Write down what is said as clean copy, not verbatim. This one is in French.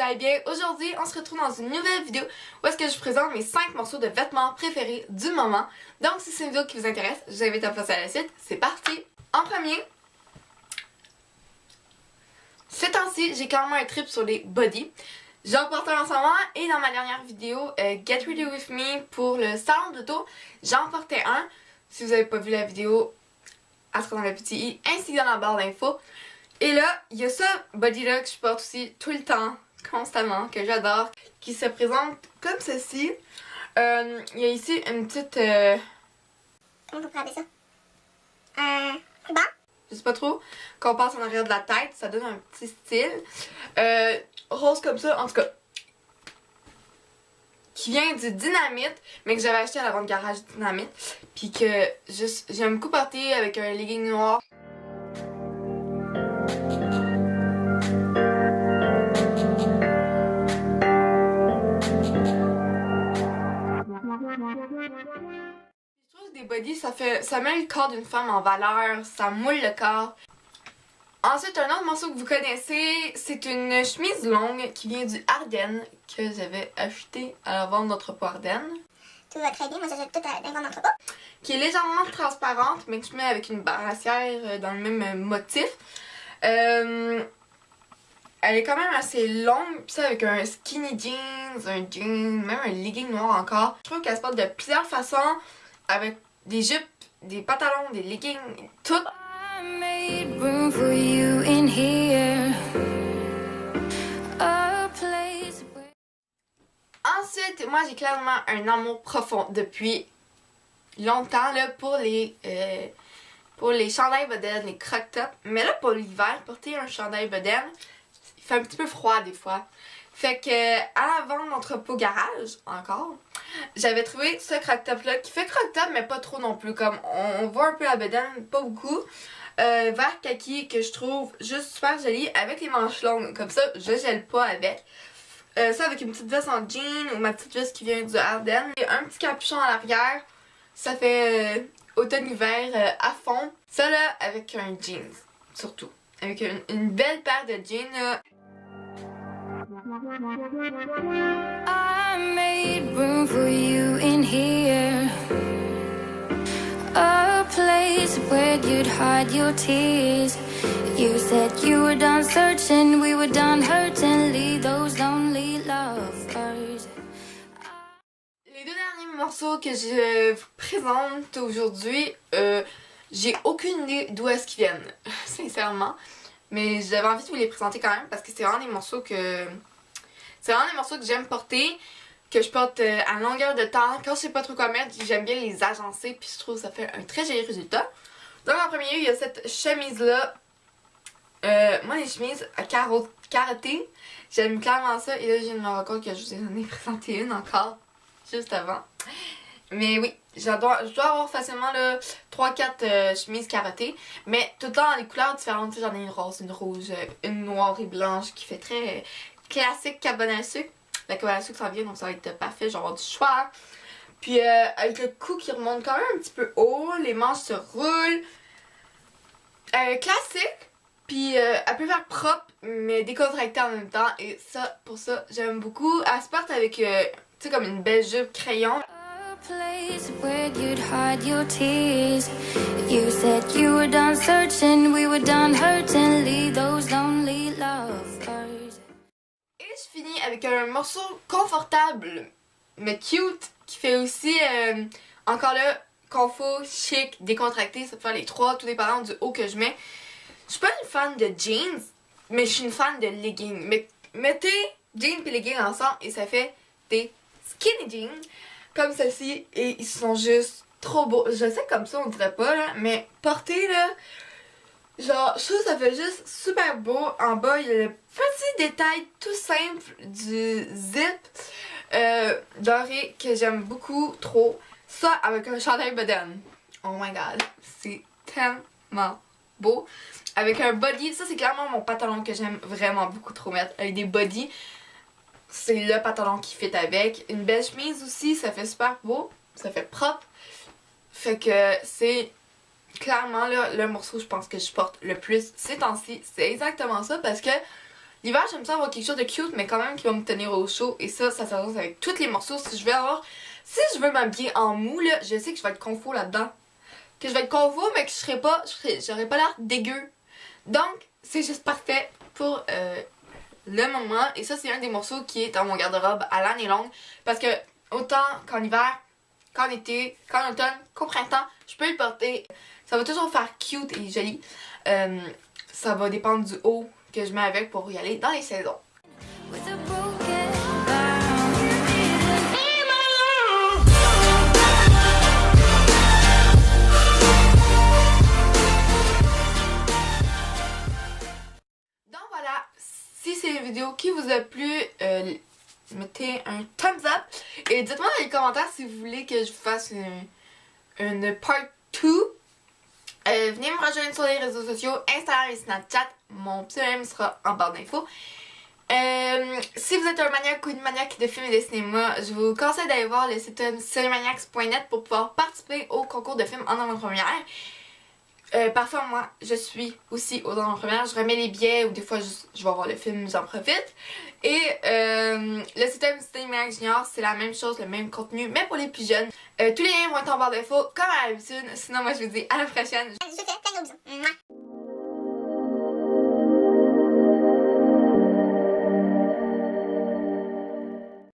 allez bien. Aujourd'hui, on se retrouve dans une nouvelle vidéo où est-ce que je vous présente mes 5 morceaux de vêtements préférés du moment. Donc si c'est une vidéo qui vous intéresse, je vous invite à passer à la suite. C'est parti! En premier, ces temps-ci, j'ai quand même un trip sur les bodys. J'en porte un en ce moment et dans ma dernière vidéo, Get Ready With Me pour le salon d'auto, j'en portais un. Si vous n'avez pas vu la vidéo, elle sera dans le petit i ainsi que dans la barre d'infos. Et là, il y a ce body-là que je porte aussi tout le temps, constamment, que j'adore, qui se présente comme ceci. Il y a ici une petite... Comment on peut appeler ça? Un ruban? Je sais pas trop, qu'on passe en arrière de la tête, ça donne un petit style. Rose comme ça, en tout cas. Qui vient du Dynamite, mais que j'avais acheté à la vente garage Dynamite. Puis que j'aime beaucoup porter avec un legging noir. Je trouve des bodys, ça met le corps d'une femme en valeur, ça moule le corps. Ensuite, un autre morceau que vous connaissez, c'est une chemise longue qui vient du Ardennes, que j'avais acheté à la vente d'entrepôt Ardennes. Tout va très bien, moi j'achète tout à la vente d'entrepôt. Qui est légèrement transparente, mais que je mets avec une brassière dans le même motif. Elle est quand même assez longue, pis ça avec un skinny jeans, un jean, même un legging noir encore. Je trouve qu'elle se porte de plusieurs façons, avec des jupes, des pantalons, des leggings, tout. Ensuite, moi j'ai clairement un amour profond depuis longtemps là, pour les chandails bedaine, les crop tops. Mais là pour l'hiver, porter un chandail bedaine, il fait un petit peu froid des fois. Fait que à la vente d'entrepôt garage, encore, j'avais trouvé ce crop top là qui fait crop top mais pas trop non plus. Comme on voit un peu la bedaine, pas beaucoup. Vert kaki que je trouve juste super joli avec les manches longues. Comme ça, je gèle pas avec. Ça avec une petite veste en jean ou ma petite veste qui vient du Ardennes. Et un petit capuchon à l'arrière. Ça fait automne-hiver à fond. Ça là avec un jeans, surtout. Avec une belle paire de jeans là. I made room for you in here. A place where you'd hide your tears. You said you were done searching, we were done hurting, leave those lonely lovers. Les deux derniers morceaux que je vous présente aujourd'hui, j'ai aucune idée d'où est-ce qu'ils viennent, sincèrement. Mais j'avais envie de vous les présenter quand même parce que c'est vraiment des morceaux que j'aime porter, que je porte à longueur de temps. Quand je sais pas trop quoi mettre, j'aime bien les agencer puis je trouve que ça fait un très joli résultat. Donc en premier lieu, il y a cette chemise là. Moi les chemises à carottées, j'aime clairement ça. Et là je viens de me rendre compte que je vous en ai présenté une encore juste avant. Mais oui, je dois avoir facilement 3-4 chemises carottées. Mais tout le temps dans les couleurs différentes. J'en ai une rose, une rouge, une noire et blanche qui fait très classique cabane à sucre. La cabane à sucre s'en vient donc ça va être parfait, genre du choix. Puis avec le cou qui remonte quand même un petit peu haut, les manches se roulent. Classique, puis elle peut faire propre mais décontractée en même temps. Et ça, pour ça, j'aime beaucoup. Elle se porte avec, tu sais, comme une belle jupe crayon. Place where you'd hide your tears. You said you were done searching, we were done hurting, leave those lonely lovers. Et je finis avec un morceau confortable mais cute qui fait aussi encore là confort, chic, décontracté. Ça peut faire les trois, tout dépendant du haut que je mets. Je suis pas une fan de jeans, mais je suis une fan de leggings. Mais mettez jeans et leggings ensemble et ça fait des skinny jeans comme ceci et ils sont juste trop beaux. Je sais comme ça on dirait pas là, mais porter là, genre je trouve que ça fait juste super beau. En bas il y a le petit détail tout simple du zip doré que j'aime beaucoup trop. Ça avec un chandail bedaine. Oh my god, c'est tellement beau. Avec un body, ça c'est clairement mon pantalon que j'aime vraiment beaucoup trop mettre. Avec des bodys, c'est le pantalon qui fit avec. Une belle chemise aussi, ça fait super beau, ça fait propre. Fait que c'est clairement là, le morceau je pense que je porte le plus ces temps-ci. C'est exactement ça parce que L'hiver, j'aime ça avoir quelque chose de cute, mais quand même qui va me tenir au chaud. Et ça s'annonce avec tous les morceaux. Si je veux m'habiller en mou, là, je sais que je vais être confo là-dedans. Que je vais être confo, mais que j'aurais pas l'air dégueu. Donc, c'est juste parfait pour le moment. Et ça, c'est un des morceaux qui est dans mon garde-robe à l'année longue. Parce que autant qu'en hiver, qu'en été, qu'en automne, qu'au printemps, je peux le porter. Ça va toujours faire cute et joli. Ça va dépendre du haut que je mets avec pour y aller dans les saisons. Donc voilà, si c'est une vidéo qui vous a plu, mettez un thumbs up et dites-moi dans les commentaires si vous voulez que je vous fasse une part 2. Venez me rejoindre sur les réseaux sociaux, Instagram et Snapchat. Mon pseudonyme sera en barre d'infos. Si vous êtes un maniaque ou une maniaque de films et de cinéma, je vous conseille d'aller voir le site cinemaniacs.net pour pouvoir participer au concours de films en avant-première. Parfois, moi, je suis aussi aux avant-premières. Je remets les billets ou des fois, je vais voir le film, j'en profite. Et le site Cinémaniacs Junior, c'est la même chose, le même contenu, mais pour les plus jeunes. Tous les liens vont être en barre d'infos, comme à l'habitude. Sinon, moi, je vous dis à la prochaine. Je fais plein de bisous.